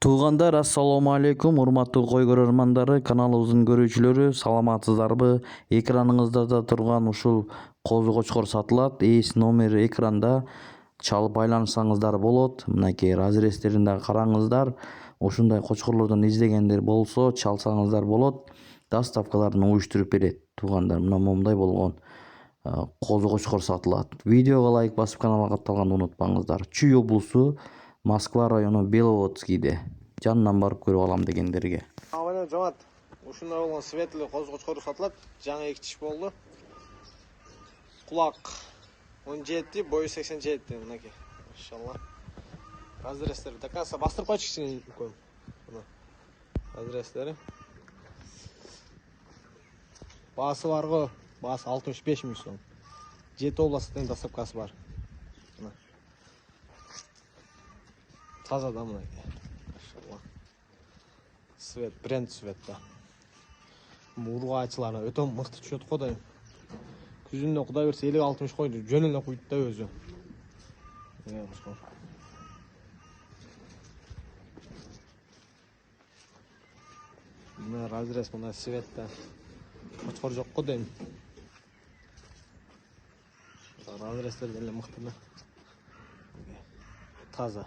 Туугандар, ассаламу алейкум, урматтуу кой көрөрмандары, каналыбыздын көрүүчүлөрү, саламатсыздарбы? Экраныңызда турган ушул козу кочкор сатылат. Ээс номери экранда, чалып байланышсаңыздар болот. Мынакей разрезтерин да караңыздар. Ушундай кочкорлордон издегендер болсо, чалсаңыздар болот. Доставкаларын уюштуруп берет. Туугандар, мына момундай болгон козу кочкор сатылат. Видеого лайк басып каналга катталганды унутпаңыздар. Чүй облусу, Москва району, Беловодскийде. Жанынан барып көрүп алам дегендерге. Абайдан жамат. Ушундай болгон светлый козу кочкору сатылат. Жаңы экитиш болду. Кулак 17, бою 87 мынакей. Иншалла. Разрезтери до конца бастырып койчу кичине үлкөн. Мына. Разрезтери. Баасы бар го. Баасы 65 миң сом. 7 областтын доставкасы бар. Мына. Таза да мынакей. Иншалла. Свет, бренд свет да. Ургаачыларына өтө мыкты түшөт го да. Күзүндө Кудай берсе 50-60 койду, жөн эле куйт да өзү. Мына разрез, мына свет да. Кочкор жок го дейм. Разрезтер деле мыкты да. Таза.